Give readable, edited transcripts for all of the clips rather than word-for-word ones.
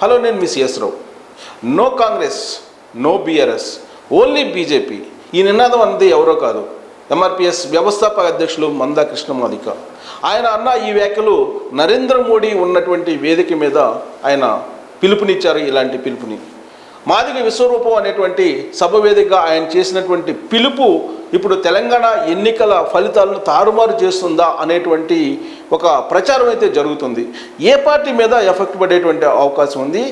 Hello, నేను మీ CS Rao. No Congress, no BRS, only BJP. ఈ నినాదం అంది ఎవరో కాదు, ఎంఆర్పిఎస్ వ్యవస్థాపక అధ్యక్షులు మందా కృష్ణ మాదిగ. ఆయన అన్న ఈ వ్యాఖ్యలు నరేంద్ర మోడీ ఉన్నటువంటి వేదిక మీద ఆయన పిలుపునిచ్చారు. ఇలాంటి పిలుపుని మాదిగ విశ్వరూపం అనేటువంటి సభ వేదికగా ఆయన చేసినటువంటి పిలుపు ఇప్పుడు తెలంగాణ ఎన్నికల ఫలితాలను తారుమారు చేస్తుందా అనేటువంటి ఒక ప్రచారం అయితే జరుగుతుంది. ఏ పార్టీ మీద ఎఫెక్ట్ పడేటువంటి అవకాశం ఉంది,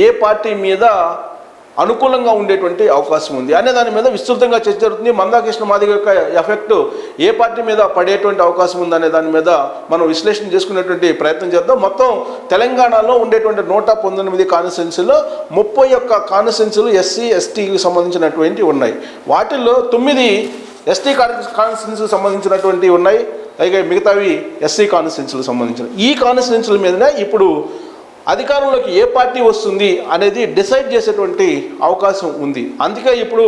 ఏ పార్టీ మీద అనుకూలంగా ఉండేటువంటి అవకాశం ఉంది అనే దాని మీద విస్తృతంగా చర్చ జరుగుతుంది. మందా కృష్ణ మాదిగ యొక్క ఎఫెక్ట్ ఏ పార్టీ మీద పడేటువంటి అవకాశం ఉందనే దాని మీద మనం విశ్లేషణ చేసుకునేటువంటి ప్రయత్నం చేద్దాం. మొత్తం తెలంగాణలో ఉండేటువంటి 119 కాన్స్టిట్యున్సీలో 31 కాన్స్టిట్యున్సీలు ఎస్సీ ఎస్టీకి సంబంధించినటువంటి ఉన్నాయి. వాటిల్లో 9 ఎస్టీ కాన్స్టిట్యున్సీకి సంబంధించినటువంటి ఉన్నాయి, అలాగే మిగతావి ఎస్సీ కాన్స్టిట్యున్సీలకు సంబంధించిన. ఈ కాన్స్టిట్యున్సీల మీదనే ఇప్పుడు అధికారంలోకి ఏ పార్టీ వస్తుంది అనేది డిసైడ్ చేసేటువంటి అవకాశం ఉంది. అందుకే ఇప్పుడు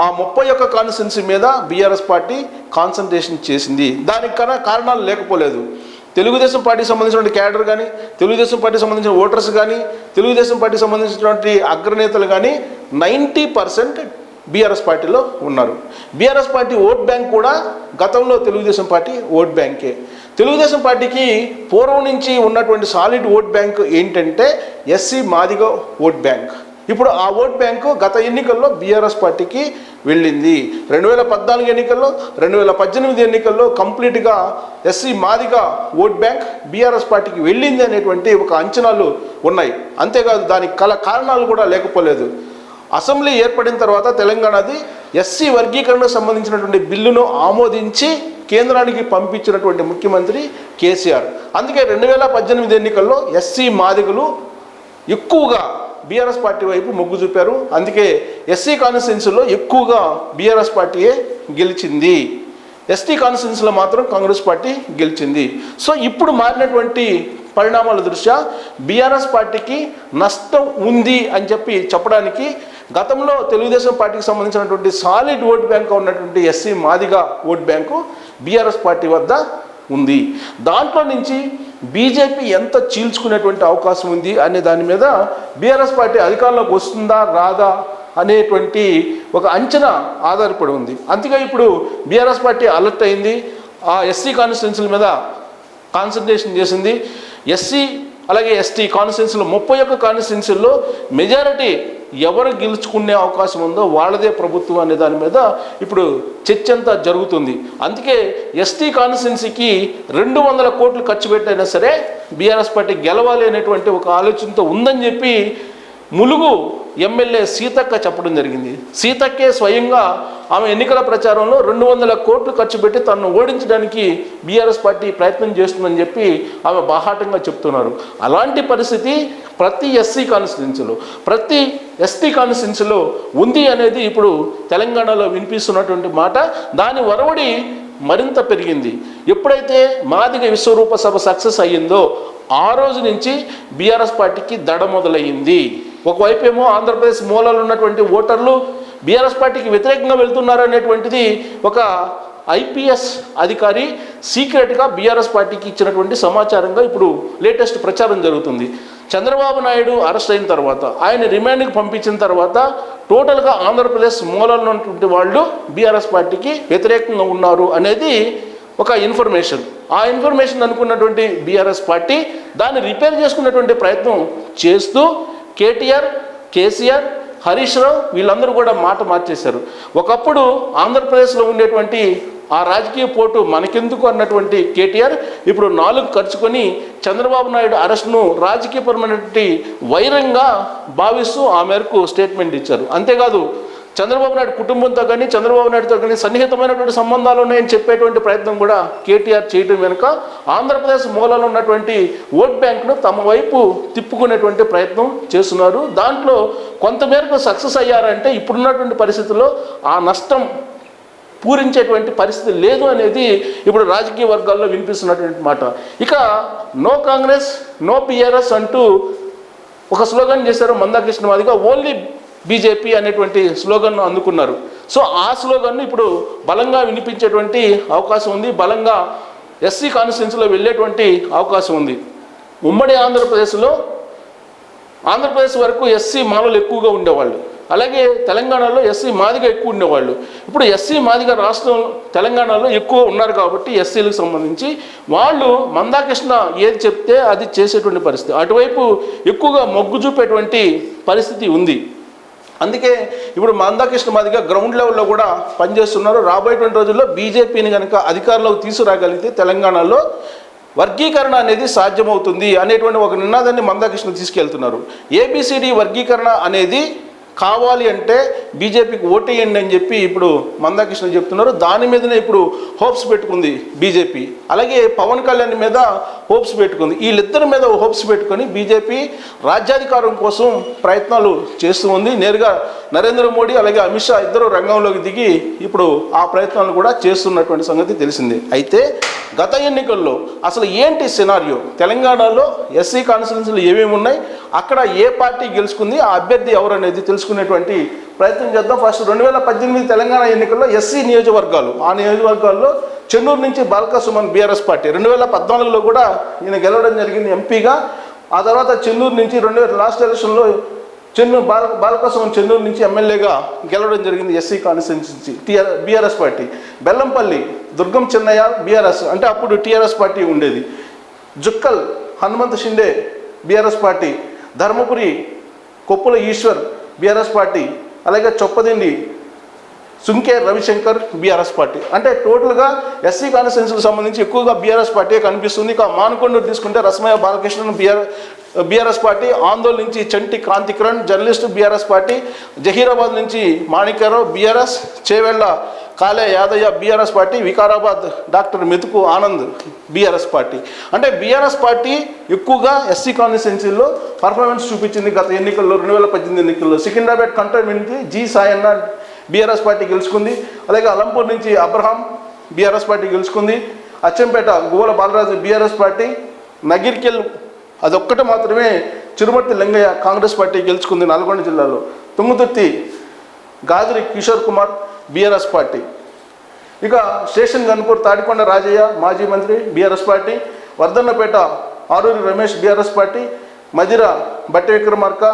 ఆ 31 కాన్స్టిట్యున్సీ మీద బీఆర్ఎస్ పార్టీ కాన్సన్ట్రేషన్ చేసింది. దానికి కారణాలు లేకపోలేదు. తెలుగుదేశం పార్టీకి సంబంధించినటువంటి క్యాడర్ కానీ, తెలుగుదేశం పార్టీకి సంబంధించిన ఓటర్స్ కానీ, తెలుగుదేశం పార్టీకి సంబంధించినటువంటి అగ్రనేతలు కానీ 90% బీఆర్ఎస్ పార్టీలో ఉన్నారు. బీఆర్ఎస్ పార్టీ ఓట్ బ్యాంక్ కూడా గతంలో తెలుగుదేశం పార్టీ ఓట్ బ్యాంకే. తెలుగుదేశం పార్టీకి పూర్వం నుంచి ఉన్నటువంటి సాలిడ్ ఓట్ బ్యాంక్ ఏంటంటే ఎస్సీ మాదిగ ఓట్ బ్యాంక్. ఇప్పుడు ఆ ఓట్ బ్యాంకు గత ఎన్నికల్లో బీఆర్ఎస్ పార్టీకి వెళ్ళింది. 2014 ఎన్నికల్లో, 2018 ఎన్నికల్లో కంప్లీట్గా SC Madiga vote bank BRS పార్టీకి వెళ్ళింది అనేటువంటి ఒక అంచనాలు ఉన్నాయి. అంతేకాదు దానికి కారణాలు కూడా లేకపోలేదు. అసెంబ్లీ ఏర్పడిన తర్వాత తెలంగాణది ఎస్సీ వర్గీకరణకు సంబంధించినటువంటి బిల్లును ఆమోదించి కేంద్రానికి పంపించినటువంటి ముఖ్యమంత్రి కేసీఆర్. అందుకే 2018 ఎన్నికల్లో ఎస్సీ మాదిగలు ఎక్కువగా బీఆర్ఎస్ పార్టీ వైపు మొగ్గు చూపారు. అందుకే ఎస్సీ కాన్స్టిట్యున్సీలో ఎక్కువగా బీఆర్ఎస్ పార్టీయే గెలిచింది. ఎస్టీ కాన్స్టిట్యున్సీలో మాత్రం కాంగ్రెస్ పార్టీ గెలిచింది. సో ఇప్పుడు మారినటువంటి పరిణామాల దృష్ట్యా బీఆర్ఎస్ పార్టీకి నష్టం ఉంది అని చెప్పడానికి గతంలో తెలుగుదేశం పార్టీకి సంబంధించినటువంటి సాలిడ్ ఓట్ బ్యాంక్ ఉన్నటువంటి SC Madiga vote bank BRS party వద్ద ఉంది. దాంట్లో నుంచి బీజేపీ ఎంత చీల్చుకునేటువంటి అవకాశం ఉంది అనే దాని మీద బీఆర్ఎస్ పార్టీ అధికారంలోకి వస్తుందా రాదా అనేటువంటి ఒక అంచనా ఆధారపడి ఉంది. అందుకే ఇప్పుడు బీఆర్ఎస్ పార్టీ అలర్ట్ అయింది. ఆ ఎస్సీ కాన్స్టిట్యున్సీల మీద కాన్సన్ట్రేషన్ చేసింది. ఎస్సీ అలాగే ఎస్టీ కాన్స్టిట్యున్సీలో 31 కాన్స్టిట్యున్సీల్లో మెజారిటీ ఎవరు గెలుచుకునే అవకాశం ఉందో వాళ్ళదే ప్రభుత్వం అనే దాని మీద ఇప్పుడు చర్చ అంతా జరుగుతుంది. అందుకే ఎస్టీ కాన్స్టిట్యున్సీకి 200 కోట్లు ఖర్చు పెట్టైనా సరే బీఆర్ఎస్ పార్టీ గెలవాలి అనేటువంటి ఒక ఆలోచనతో ఉందని చెప్పి ములుగు ఎమ్మెల్యే సీతక్క చెప్పడం జరిగింది. సీతక్కే స్వయంగా ఆమె ఎన్నికల ప్రచారంలో 200 కోట్లు ఖర్చు పెట్టి తనను ఓడించడానికి బీఆర్ఎస్ పార్టీ ప్రయత్నం చేస్తుందని చెప్పి ఆమె బాహాటంగా చెప్తున్నారు. అలాంటి పరిస్థితి ప్రతి ఎస్సీ కాన్స్టిట్యున్సీలో, ప్రతి ఎస్టీ కాన్స్టిట్యున్సీలో ఉంది అనేది ఇప్పుడు తెలంగాణలో వినిపిస్తున్నటువంటి మాట. దాని వరవడి మరింత పెరిగింది. ఎప్పుడైతే మాదిగ విశ్వరూప సభ సక్సెస్ అయ్యిందో ఆ రోజు నుంచి బీఆర్ఎస్ పార్టీకి దడ మొదలయ్యింది. ఒకవైపు ఏమో ఆంధ్రప్రదేశ్ మూలాలు ఉన్నటువంటి ఓటర్లు బీఆర్ఎస్ పార్టీకి వ్యతిరేకంగా వెళ్తున్నారు అనేటువంటిది ఒక ఐపీఎస్ అధికారి సీక్రెట్గా బీఆర్ఎస్ పార్టీకి ఇచ్చినటువంటి సమాచారంగా ఇప్పుడు లేటెస్ట్ ప్రచారం జరుగుతుంది. చంద్రబాబు నాయుడు అరెస్ట్ అయిన తర్వాత, ఆయన రిమాండ్కి పంపించిన తర్వాత టోటల్గా ఆంధ్రప్రదేశ్ మూలాలు ఉన్నటువంటి వాళ్ళు బీఆర్ఎస్ పార్టీకి వ్యతిరేకంగా ఉన్నారు అనేది ఒక ఇన్ఫర్మేషన్. ఆ ఇన్ఫర్మేషన్ అనుకున్నటువంటి బీఆర్ఎస్ పార్టీ దాన్ని రిపేర్ చేసుకున్నటువంటి ప్రయత్నం చేస్తూ కేటీఆర్, కేసీఆర్, హరీష్ రావు వీళ్ళందరూ కూడా మాట మార్చేశారు. ఒకప్పుడు ఆంధ్రప్రదేశ్లో ఉండేటువంటి ఆ రాజకీయ పోటు మనకెందుకు అన్నటువంటి కేటీఆర్ ఇప్పుడు 4 ఖర్చుకొని చంద్రబాబు నాయుడు అరెస్ట్ను రాజకీయపరమైనటువంటి వైరంగా భావిస్తూ ఆ మేరకు స్టేట్మెంట్ ఇచ్చారు. అంతేకాదు చంద్రబాబు నాయుడు కుటుంబంతో కానీ, చంద్రబాబు నాయుడుతో కానీ సన్నిహితమైనటువంటి సంబంధాలు ఉన్నాయని చెప్పేటువంటి ప్రయత్నం కూడా కేటీఆర్ చేయడం వెనుక ఆంధ్రప్రదేశ్ మూలలో ఉన్నటువంటి ఓట్ బ్యాంక్ను తమ వైపు తిప్పుకునేటువంటి ప్రయత్నం చేస్తున్నారు. దాంట్లో కొంతమేరకు సక్సెస్ అయ్యారంటే ఇప్పుడున్నటువంటి పరిస్థితుల్లో ఆ నష్టం పూరించేటువంటి పరిస్థితి లేదు అనేది ఇప్పుడు రాజకీయ వర్గాల్లో వినిపిస్తున్నటువంటి మాట. ఇక నో కాంగ్రెస్, నో బీఆర్ఎస్ అంటూ ఒక స్లోగన్ చేశారు మందా కృష్ణ మాదిగ. ఓన్లీ బీజేపీ అనేటువంటి స్లోగన్ను అందుకున్నారు. సో ఆ స్లోగన్ను ఇప్పుడు బలంగా వినిపించేటువంటి అవకాశం ఉంది. బలంగా ఎస్సీ కాన్స్టిట్యున్సీలో వెళ్ళేటువంటి అవకాశం ఉంది. ఉమ్మడి ఆంధ్రప్రదేశ్లో ఆంధ్రప్రదేశ్ వరకు ఎస్సీ మాలలు ఎక్కువగా ఉండేవాళ్ళు, అలాగే తెలంగాణలో ఎస్సీ మాదిగ ఎక్కువ ఉండేవాళ్ళు. ఇప్పుడు ఎస్సీ మాదిగ రాష్ట్రం తెలంగాణలో ఎక్కువ ఉన్నారు కాబట్టి ఎస్సీలకు సంబంధించి వాళ్ళు మందాకృష్ణ ఏది చెప్తే అది చేసేటువంటి పరిస్థితి, అటువైపు ఎక్కువగా మొగ్గు చూపేటువంటి పరిస్థితి ఉంది. అందుకే ఇప్పుడు మందాకృష్ణ మాదిగ గ్రౌండ్ లెవెల్లో కూడా పనిచేస్తున్నారు. రాబోయేటువంటి రోజుల్లో బీజేపీని కనుక అధికారంలోకి తీసుకురాగలిగితే తెలంగాణలో వర్గీకరణ అనేది సాధ్యమవుతుంది అనేటువంటి ఒక నినాదాన్ని మందాకృష్ణ తీసుకెళ్తున్నారు. ఏబిసిడి వర్గీకరణ అనేది కావాలి అంటే బీజేపీకి ఓటేయండి అని చెప్పి ఇప్పుడు మందాకృష్ణ చెప్తున్నారు. దాని మీదనే ఇప్పుడు హోప్స్ పెట్టుకుంది బీజేపీ, అలాగే పవన్ కళ్యాణ్ మీద హోప్స్ పెట్టుకుంది. వీళ్ళిద్దరి మీద హోప్స్ పెట్టుకొని బీజేపీ రాజ్యాధికారం కోసం ప్రయత్నాలు చేస్తూ ఉంది. నేరుగా నరేంద్ర మోడీ అలాగే అమిత్ షా ఇద్దరు రంగంలోకి దిగి ఇప్పుడు ఆ ప్రయత్నాలు కూడా చేస్తున్నటువంటి సంగతి తెలిసిందే. అయితే గత ఎన్నికల్లో అసలు ఏంటి సినారియో, తెలంగాణలో ఎస్సీ కాన్స్టిట్యున్సీలు ఏమేమి ఉన్నాయి, అక్కడ ఏ పార్టీ గెలుచుకుంది, ఆ అభ్యర్థి ఎవరు అనేది తెలుసుకునేటువంటి ప్రయత్నం చేద్దాం. ఫస్ట్ 2018 తెలంగాణ ఎన్నికల్లో ఎస్సీ నియోజకవర్గాలు, ఆ నియోజకవర్గాల్లో చెన్నూరు నుంచి బాల్క సుమన్ బీఆర్ఎస్ పార్టీ 2014లో కూడా ఈయన గెలవడం జరిగింది ఎంపీగా. ఆ తర్వాత చెన్నూరు నుంచి లాస్ట్ ఎలక్షన్లో బాల్క సుమన్ చెన్నూరు నుంచి ఎమ్మెల్యేగా గెలవడం జరిగింది SC constituency BRS party. Bellampalli Durgam Chennaiah BRS, అంటే అప్పుడు టీఆర్ఎస్ పార్టీ ఉండేది. Jukkal Hanumanth Shinde BRS party, Dharmapuri Koppula Eshwar BRS party, అలాగే చొప్పదిండి సుంకే రవిశంకర్ బీఆర్ఎస్ పార్టీ. అంటే టోటల్గా ఎస్సీ కాన్స్టిట్యున్సీకి సంబంధించి ఎక్కువగా బీఆర్ఎస్ పార్టీ కనిపిస్తుంది. ఇక మానకొండూరు తీసుకుంటే రస్మయ్య బాలకృష్ణన్ బీఆర్ఎస్ పార్టీ, ఆందోళన నుంచి Chanti Kranthi Kiran journalist BRS party, Zaheerabad నుంచి Manikyarao BRS, Chevella Kale Yadaiah BRS party, Vikarabad doctor Methuku Anand BRS party. అంటే బీఆర్ఎస్ పార్టీ ఎక్కువగా ఎస్సీ కాన్స్టిట్యున్సీల్లో పర్ఫార్మెన్స్ చూపించింది గత ఎన్నికల్లో. 2018 ఎన్నికల్లో Secunderabad cantonment G Sayanna BRS party గెలుచుకుంది, అలాగే అలంపూర్ నుంచి అబ్రహాం బీఆర్ఎస్ పార్టీ గెలుచుకుంది, అచ్చంపేట గువ్వల బాలరాజు బీఆర్ఎస్ పార్టీ, నగిర్కెల్ అదొక్కటి మాత్రమే చిరుమర్తి లింగయ్య కాంగ్రెస్ పార్టీ గెలుచుకుంది నల్గొండ జిల్లాలో, తుంగతుర్తి గాజరి కిషోర్ కుమార్ బీఆర్ఎస్ పార్టీ. ఇక స్టేషన్ గన్పూర్ తాడికొండ రాజయ్య మాజీ మంత్రి BRS party, Wardhannapet Aruri Ramesh BRS party, Madhira బట్టి విక్రమార్క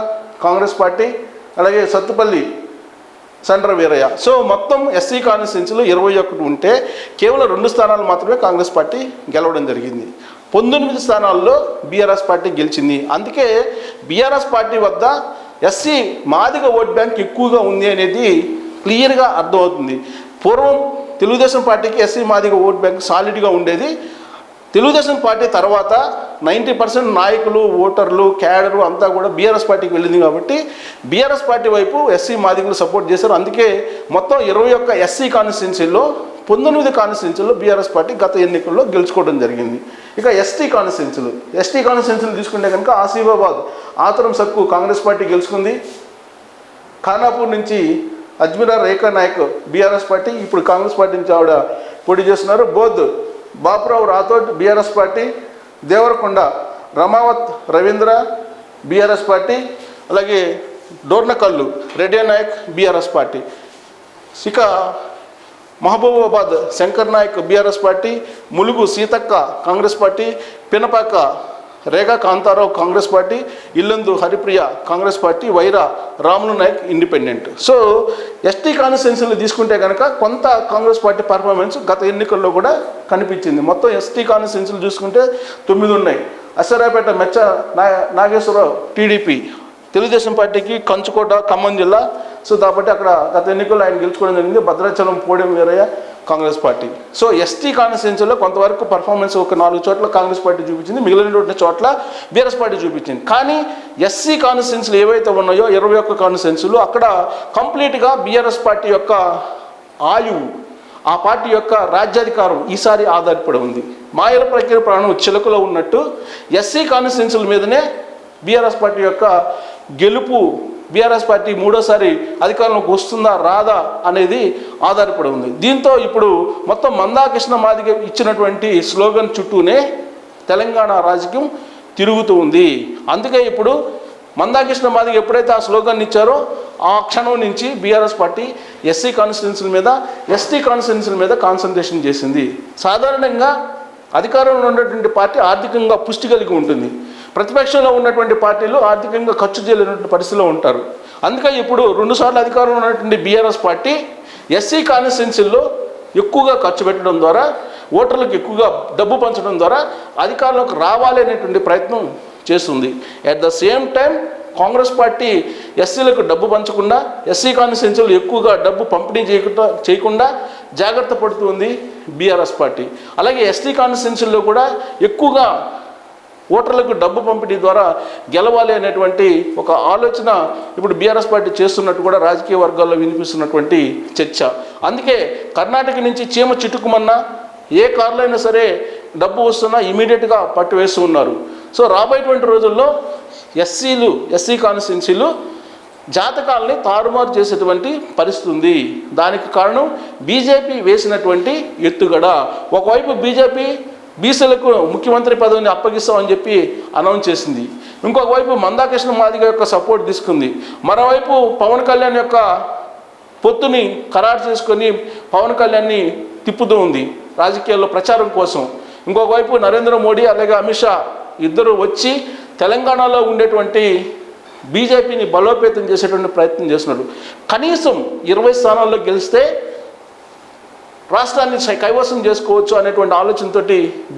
కాంగ్రెస్ పార్టీ, అలాగే సత్తుపల్లి సండ్ర వీరయ్య. సో మొత్తం ఎస్సీ కాన్స్టిట్యున్సీలు 21 ఉంటే కేవలం 2 స్థానాలు మాత్రమే కాంగ్రెస్ పార్టీ గెలవడం జరిగింది. 19 స్థానాల్లో బీఆర్ఎస్ పార్టీ గెలిచింది. అందుకే బీఆర్ఎస్ పార్టీ వద్ద ఎస్సీ మాదిగ ఓట్ బ్యాంక్ ఎక్కువగా ఉంది అనేది క్లియర్గా అర్థమవుతుంది. పూర్వం తెలుగుదేశం పార్టీకి ఎస్సీ మాదిగ ఓట్ బ్యాంక్ సాలిడ్గా ఉండేది. తెలుగుదేశం పార్టీ తర్వాత 90% నాయకులు, ఓటర్లు, క్యాడరు అంతా కూడా బీఆర్ఎస్ పార్టీకి వెళ్ళింది కాబట్టి బీఆర్ఎస్ పార్టీ వైపు ఎస్సీ మాదిగలు సపోర్ట్ చేశారు. అందుకే మొత్తం 21 ఎస్సీ కాన్స్టిట్యున్సీల్లో 19 కాన్స్టిట్యున్సీల్లో బీఆర్ఎస్ పార్టీ గత ఎన్నికల్లో గెలుచుకోవడం జరిగింది. ఇక ఎస్టీ కాన్స్టిట్యున్సీలు తీసుకుంటే కనుక ఆసిఫాబాద్ ఆతరం సక్కు కాంగ్రెస్ పార్టీ గెలుచుకుంది, ఖానాపూర్ నుంచి అజ్మీరా రేఖా నాయక్ బీఆర్ఎస్ పార్టీ ఇప్పుడు కాంగ్రెస్ పార్టీ నుంచి ఆవిడ పోటీ చేస్తున్నారు, Boath Bapurao Rathod BRS party, Devarakonda Ramavath Ravindra BRS party, అలాగే డోర్నకల్లు రెడ్డి నాయక్ బీఆర్ఎస్ పార్టీ, ఇక Mahabubabad Shankar Nayak BRS party, Mulugu Seethakka Congress party, Pinapaka Rekha Kantharao Congress party, Yellandu Haripriya Congress party, Wyra Ramulu Naik independent. So ST కాన్స్టిట్యున్సీలు తీసుకుంటే కనుక కొంత కాంగ్రెస్ పార్టీ పర్ఫార్మెన్స్ గత ఎన్నికల్లో కూడా కనిపించింది. మొత్తం ఎస్టీ కాన్స్టిట్యున్సీలు చూసుకుంటే 9 ఉన్నాయి. అసరాపేట మెచ్చ నాగేశ్వరరావు టీడీపీ, తెలుగుదేశం పార్టీకి కంచుకోట ఖమ్మం జిల్లా. సో కాబట్టి అక్కడ గత ఎన్నికల్లో ఆయన గెలుచుకోవడం జరిగింది. Bhadrachalam Podem Veeraiah Congress party. So ST కాన్స్టిట్యున్సీలో కొంతవరకు పర్ఫార్మెన్స్ ఒక 4 చోట్ల కాంగ్రెస్ పార్టీ చూపించింది, మిగిలిన చోట్ల బీఆర్ఎస్ పార్టీ చూపించింది. కానీ ఎస్సీ కాన్స్టిట్యున్సీలు ఏవైతే ఉన్నాయో 21 కాన్స్టిట్యున్సీలు అక్కడ కంప్లీట్గా బీఆర్ఎస్ పార్టీ యొక్క ఆయువు, ఆ పార్టీ యొక్క రాజ్యాధికారం ఈసారి ఆధారపడి ఉంది. మాయల ప్రక్రియ ప్రాణం చిలకలో ఉన్నట్టు ఎస్సీ కాన్స్టిట్యున్సీల మీదనే బీఆర్ఎస్ పార్టీ యొక్క గెలుపు, బీఆర్ఎస్ పార్టీ మూడోసారి అధికారంలోకి వస్తుందా రాదా అనేది ఆధారపడి ఉంది. దీంతో ఇప్పుడు మొత్తం మందాకృష్ణ మాదిగ ఇచ్చినటువంటి స్లోగన్ చుట్టూనే తెలంగాణ రాజకీయం తిరుగుతూ ఉంది. అందుకే ఇప్పుడు మందాకృష్ణ మాదిగ ఎప్పుడైతే ఆ స్లోగన్ ఇచ్చారో ఆ క్షణం నుంచి బీఆర్ఎస్ పార్టీ ఎస్సీ కాన్స్టిట్యున్సీల మీద, ఎస్టీ కాన్స్టిట్యున్సీల మీద కాన్సన్ట్రేషన్ చేసింది. సాధారణంగా అధికారంలో ఉన్నటువంటి పార్టీ ఆర్థికంగా పుష్టి కలిగి ఉంటుంది. ప్రతిపక్షంలో ఉన్నటువంటి పార్టీలు ఆర్థికంగా ఖర్చు చేయలేనటువంటి పరిస్థితిలో ఉంటారు. అందుకే ఇప్పుడు 2 సార్లు అధికారంలో ఉన్నటువంటి బీఆర్ఎస్ పార్టీ ఎస్సీ కాన్స్టిట్యున్సీల్లో ఎక్కువగా ఖర్చు పెట్టడం ద్వారా, ఓటర్లకు ఎక్కువగా డబ్బు పంచడం ద్వారా అధికారంలోకి రావాలి అనేటువంటి ప్రయత్నం చేస్తుంది. At the same time Congress party ఎస్సీలకు డబ్బు పంచకుండా, ఎస్సీ కాన్స్టిట్యున్సీలు ఎక్కువగా డబ్బు పంపిణీ చేయకుండా జాగ్రత్త పడుతుంది బీఆర్ఎస్ పార్టీ. అలాగే ఎస్టీ కాన్స్టిట్యున్సీల్లో కూడా ఎక్కువగా ఓటర్లకు డబ్బు పంపిణీ ద్వారా గెలవాలి అనేటువంటి ఒక ఆలోచన ఇప్పుడు బీఆర్ఎస్ పార్టీ చేస్తున్నట్టు కూడా రాజకీయ వర్గాల్లో వినిపిస్తున్నటువంటి చర్చ. అందుకే కర్ణాటక నుంచి చీమ చిటుకుమన్నా, ఏ కార్లో అయినా సరే డబ్బు వస్తున్నా ఇమీడియట్గా పట్టు వేస్తూ ఉన్నారు. సో రాబోయేటువంటి రోజుల్లో ఎస్సీ కాన్స్టిట్యున్సీలు జాతకాలని తారుమారు చేసేటువంటి పరిస్థితి ఉంది. దానికి కారణం బీజేపీ వేసినటువంటి ఎత్తుగడ. ఒకవైపు బీజేపీ బీసీలకు ముఖ్యమంత్రి పదవిని అప్పగిస్తామని చెప్పి అనౌన్స్ చేసింది. ఇంకొక వైపు మందాకృష్ణ మాదిగ యొక్క సపోర్ట్ తీసుకుంది. మరోవైపు పవన్ కళ్యాణ్ యొక్క పొత్తుని ఖరారు చేసుకొని పవన్ కళ్యాణ్ని తిప్పుతూ ఉంది రాజకీయాల్లో ప్రచారం కోసం. ఇంకొక వైపు నరేంద్ర మోడీ అలాగే అమిత్ షా ఇద్దరు వచ్చి తెలంగాణలో ఉండేటువంటి బీజేపీని బలోపేతం చేసేటువంటి ప్రయత్నం చేస్తున్నాడు. కనీసం 20 స్థానాల్లో గెలిస్తే రాష్ట్రాన్ని కైవసం చేసుకోవచ్చు అనేటువంటి ఆలోచనతో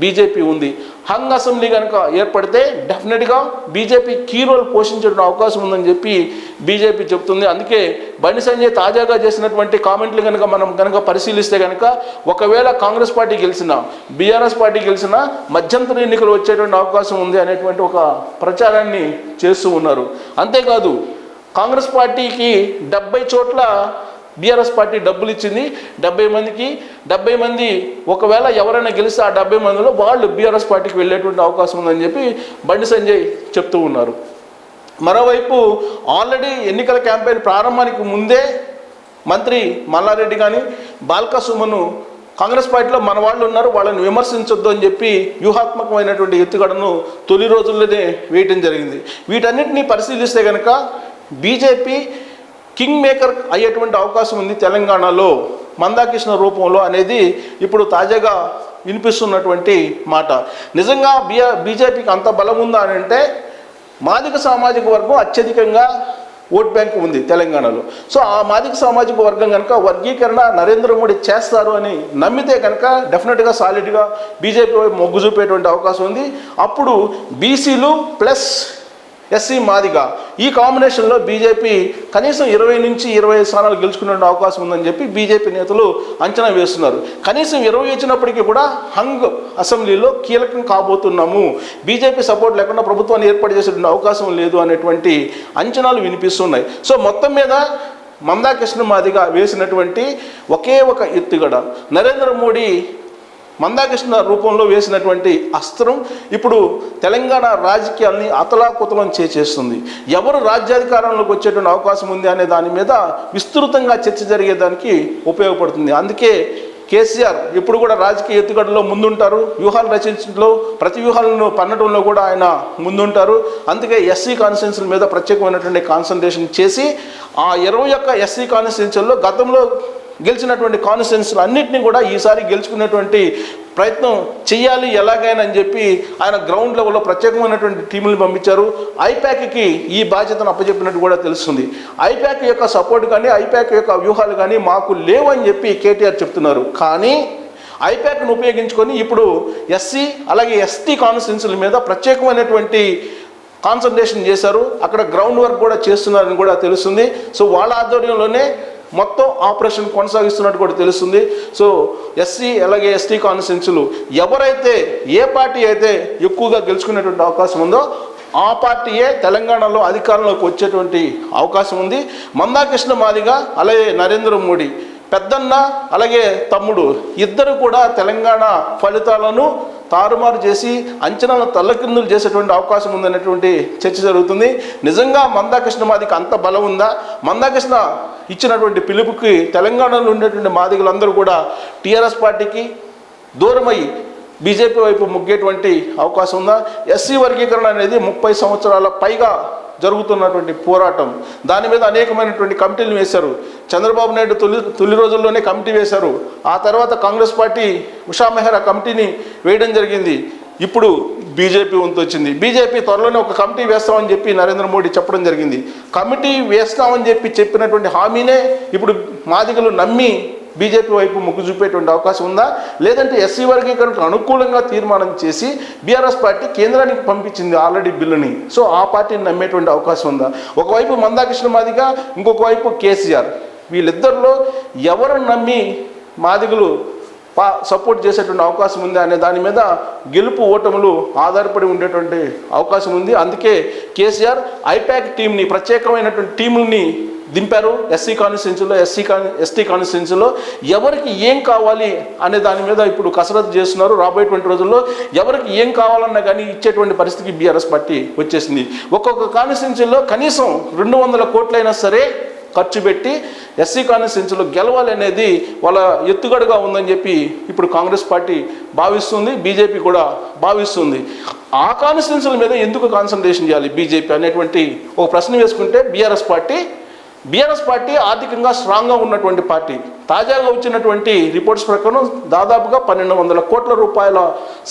బీజేపీ ఉంది. హంగ్ అసెంబ్లీ కనుక ఏర్పడితే డెఫినెట్గా బీజేపీ కీ రోల్ పోషించే అవకాశం ఉందని చెప్పి బీజేపీ చెప్తుంది. అందుకే బండి సంజయ్ తాజాగా చేసినటువంటి కామెంట్లు మనం పరిశీలిస్తే కనుక ఒకవేళ కాంగ్రెస్ పార్టీ గెలిచినా, బీఆర్ఎస్ పార్టీ గెలిచినా మధ్యంతర ఎన్నికలు వచ్చేటువంటి అవకాశం ఉంది అనేటువంటి ఒక ప్రచారాన్ని చేస్తూ ఉన్నారు. అంతేకాదు కాంగ్రెస్ పార్టీకి 70 చోట్ల బీఆర్ఎస్ పార్టీ డబ్బులు ఇచ్చింది. 70 మంది ఒకవేళ ఎవరైనా గెలిస్తే ఆ 70 మందిలో వాళ్ళు బీఆర్ఎస్ పార్టీకి వెళ్ళేటువంటి అవకాశం ఉందని చెప్పి బండి సంజయ్ చెప్తూ ఉన్నారు. మరోవైపు ఆల్రెడీ ఎన్నికల క్యాంపెయిన్ ప్రారంభానికి ముందే మంత్రి మల్లారెడ్డి కానీ బాల్కా సుమను కాంగ్రెస్ పార్టీలో మన వాళ్ళు ఉన్నారు, వాళ్ళని విమర్శించొద్దు అని చెప్పి వ్యూహాత్మకమైనటువంటి ఎత్తుగడను తొలి రోజుల్లోనే వేయటం జరిగింది. వీటన్నిటినీ పరిశీలిస్తే కనుక బీజేపీ కింగ్ మేకర్ అయ్యేటువంటి అవకాశం ఉంది తెలంగాణలో మందాకృష్ణ రూపంలో అనేది ఇప్పుడు తాజాగా వినిపిస్తున్నటువంటి మాట. నిజంగా బీజేపీకి అంత బలం ఉందా అని అంటే మాదిగ సామాజిక వర్గం అత్యధికంగా ఓట్ బ్యాంక్ ఉంది తెలంగాణలో. సో ఆ మాదిగ సామాజిక వర్గం కనుక వర్గీకరణ నరేంద్ర మోడీ చేస్తారు అని నమ్మితే కనుక డెఫినెట్గా సాలిడ్గా బీజేపీ మొగ్గు చూపేటువంటి అవకాశం ఉంది. అప్పుడు బీసీలు ప్లస్ ఎస్సీ మాదిగ ఈ కాంబినేషన్లో బీజేపీ కనీసం 20 నుంచి 25 స్థానాలు గెలుచుకునే అవకాశం ఉందని చెప్పి బీజేపీ నేతలు అంచనా వేస్తున్నారు. కనీసం 20 వచ్చినప్పటికీ కూడా హంగ్ అసెంబ్లీలో కీలకం కాబోతున్నాము, బీజేపీ సపోర్ట్ లేకుండా ప్రభుత్వాన్ని ఏర్పాటు చేసే అవకాశం లేదు అనేటువంటి అంచనాలు వినిపిస్తున్నాయి. సో మొత్తం మీద మందాకృష్ణ మాదిగ వేసినటువంటి ఒకే ఒక ఎత్తుగడ నరేంద్ర మోడీ మందాకృష్ణ రూపంలో వేసినటువంటి అస్త్రం ఇప్పుడు తెలంగాణ రాజకీయాల్ని అతలాకుతలం చేస్తుంది. ఎవరు రాజ్యాధికారంలోకి వచ్చేటువంటి అవకాశం ఉంది అనే దాని మీద విస్తృతంగా చర్చ జరిగేదానికి ఉపయోగపడుతుంది. అందుకే కేసీఆర్ ఇప్పుడు కూడా రాజకీయ ఎత్తుగడలో ముందుంటారు, వ్యూహాలు రచించడంలో ప్రతి వ్యూహాలను పన్నడంలో కూడా ఆయన ముందుంటారు. అందుకే ఎస్సీ కాన్స్టిట్యున్సీల మీద ప్రత్యేకమైనటువంటి కాన్సన్ట్రేషన్ చేసి ఆ 21 ఎస్సీ కాన్స్టిట్యున్సీల్లో గతంలో గెలిచినటువంటి కాన్స్టిట్యున్సీలు అన్నింటినీ కూడా ఈసారి గెలుచుకునేటువంటి ప్రయత్నం చేయాలి ఎలాగైనా అని చెప్పి ఆయన గ్రౌండ్ లెవెల్లో ప్రత్యేకమైనటువంటి టీములు పంపించారు. ఐప్యాక్కి ఈ బాధ్యతను అప్పచెప్పినట్టు కూడా తెలుస్తుంది. ఐప్యాక్ యొక్క సపోర్ట్ కానీ ఐప్యాక్ యొక్క వ్యూహాలు కానీ మాకు లేవని చెప్పి కేటీఆర్ చెప్తున్నారు. కానీ ఐప్యాక్ను ఉపయోగించుకొని ఇప్పుడు ఎస్సీ అలాగే ఎస్టీ కాన్స్టిట్యున్సీల మీద ప్రత్యేకమైనటువంటి కాన్సన్ట్రేషన్ చేశారు. అక్కడ గ్రౌండ్ వర్క్ కూడా చేస్తున్నారని కూడా తెలుస్తుంది. సో వాళ్ళ ఆధ్వర్యంలోనే మొత్తం ఆపరేషన్ కొనసాగిస్తున్నట్టు కూడా తెలుస్తుంది. సో ఎస్సీ అలాగే ఎస్టీ కాన్స్టిట్యున్సీలు ఎవరైతే ఏ పార్టీ అయితే ఎక్కువగా గెలుచుకునేటువంటి అవకాశం ఉందో ఆ పార్టీయే తెలంగాణలో అధికారంలోకి వచ్చేటువంటి అవకాశం ఉంది. మందాకృష్ణ మాదిగ అలాగే నరేంద్ర మోడీ పెద్దన్న అలాగే తమ్ముడు ఇద్దరు కూడా తెలంగాణ ఫలితాలను తారుమారు చేసి అంచనాలను తల్లకిందులు చేసేటువంటి అవకాశం ఉందనేటువంటి చర్చ జరుగుతుంది. నిజంగా మందాకృష్ణ మాదిగ అంత బలం ఉందా? మందాకృష్ణ ఇచ్చినటువంటి పిలుపుకి తెలంగాణలో ఉండేటువంటి మాదిగలందరూ కూడా టీఆర్ఎస్ పార్టీకి దూరమై బీజేపీ వైపు మొగ్గేటువంటి అవకాశం ఉందా? ఎస్సీ వర్గీకరణ అనేది 30 సంవత్సరాల పైగా జరుగుతున్నటువంటి పోరాటం. దాని మీద అనేకమైనటువంటి కమిటీలు వేశారు. చంద్రబాబు నాయుడు తొలి రోజుల్లోనే కమిటీ వేశారు. ఆ తర్వాత కాంగ్రెస్ పార్టీ ఉషా మెహ్రా కమిటీని వేయడం జరిగింది. ఇప్పుడు బీజేపీ వంతు వచ్చింది. బీజేపీ త్వరలోనే ఒక కమిటీ వేస్తామని చెప్పి నరేంద్ర మోడీ చెప్పడం జరిగింది. కమిటీ వేస్తామని చెప్పి చెప్పినటువంటి హామీనే ఇప్పుడు మాదిగలు నమ్మి బీజేపీ వైపు మొగ్గు చూపేటువంటి అవకాశం ఉందా? లేదంటే ఎస్సీ వర్గీకరణకు అనుకూలంగా తీర్మానం చేసి బీఆర్ఎస్ పార్టీ కేంద్రానికి పంపించింది ఆల్రెడీ బిల్లుని. సో ఆ పార్టీని నమ్మేటువంటి అవకాశం ఉందా? ఒకవైపు మందాకృష్ణ మాదిగ, ఇంకొక వైపు కేసీఆర్. వీళ్ళిద్దరిలో ఎవరు నమ్మి మాదిగలు సపోర్ట్ చేసేటువంటి అవకాశం ఉంది అనే దాని మీద గెలుపు ఓటములు ఆధారపడి ఉండేటువంటి అవకాశం ఉంది. అందుకే కేసీఆర్ ఐపాక్ టీంని, ప్రత్యేకమైనటువంటి టీముల్ని దింపారు. ఎస్సీ కాన్స్టిట్యున్సీలో, ఎస్టీ కాన్స్టిట్యున్సీలో ఎవరికి ఏం కావాలి అనే దాని మీద ఇప్పుడు కసరత్తు చేస్తున్నారు. రాబోయేటువంటి రోజుల్లో ఎవరికి ఏం కావాలన్నా కానీ ఇచ్చేటువంటి పరిస్థితికి బీఆర్ఎస్ పార్టీ వచ్చేసింది. ఒక్కొక్క కాన్స్టిట్యున్సీలో కనీసం 200 కోట్లైనా సరే ఖర్చు పెట్టి ఎస్సీ కాన్స్టిట్యున్సీలో గెలవాలి అనేది వాళ్ళ ఎత్తుగడగా ఉందని చెప్పి ఇప్పుడు కాంగ్రెస్ పార్టీ భావిస్తుంది, బీజేపీ కూడా భావిస్తుంది. ఆ కాన్స్టిట్యున్సీల మీద ఎందుకు కాన్సన్ట్రేషన్ చేయాలి బీజేపీ అనేటువంటి ఒక ప్రశ్న వేసుకుంటే బీఆర్ఎస్ పార్టీ ఆర్థికంగా స్ట్రాంగ్గా ఉన్నటువంటి పార్టీ. తాజాగా వచ్చినటువంటి రిపోర్ట్స్ ప్రకారం దాదాపుగా 1200 కోట్ల రూపాయల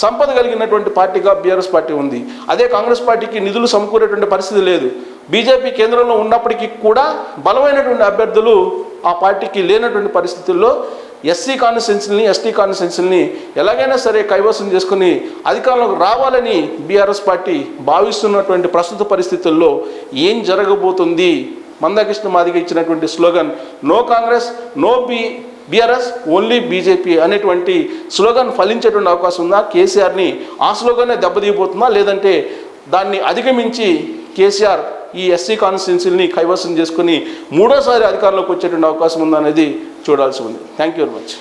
సంపద కలిగినటువంటి పార్టీగా బీఆర్ఎస్ పార్టీ ఉంది. అదే కాంగ్రెస్ పార్టీకి నిధులు సమకూరేటువంటి పరిస్థితి లేదు. బీజేపీ కేంద్రంలో ఉన్నప్పటికీ కూడా బలమైనటువంటి అభ్యర్థులు ఆ పార్టీకి లేనటువంటి పరిస్థితుల్లో ఎస్సీ కాన్స్టిట్యున్సీని, ఎస్టీ కాన్స్టిట్యున్సీని ఎలాగైనా సరే కైవసం చేసుకుని అధికారంలోకి రావాలని బీఆర్ఎస్ పార్టీ భావిస్తున్నటువంటి ప్రస్తుత పరిస్థితుల్లో ఏం జరగబోతుంది? మందాకృష్ణ మాదిగ ఇచ్చినటువంటి slogan no Congress, no BRS, only BJP అనేటువంటి స్లోగన్ ఫలించేటువంటి అవకాశం ఉందా? కేసీఆర్ని ఆ స్లోగనే దెబ్బతీయబోతుందా? లేదంటే దాన్ని అధిగమించి కేసీఆర్ ఈ ఎస్సీ కాన్స్టిట్యున్సీని కైవసం చేసుకుని మూడోసారి అధికారంలోకి వచ్చేటువంటి అవకాశం ఉందా అనేది చూడాల్సి ఉంది. Thank you very much.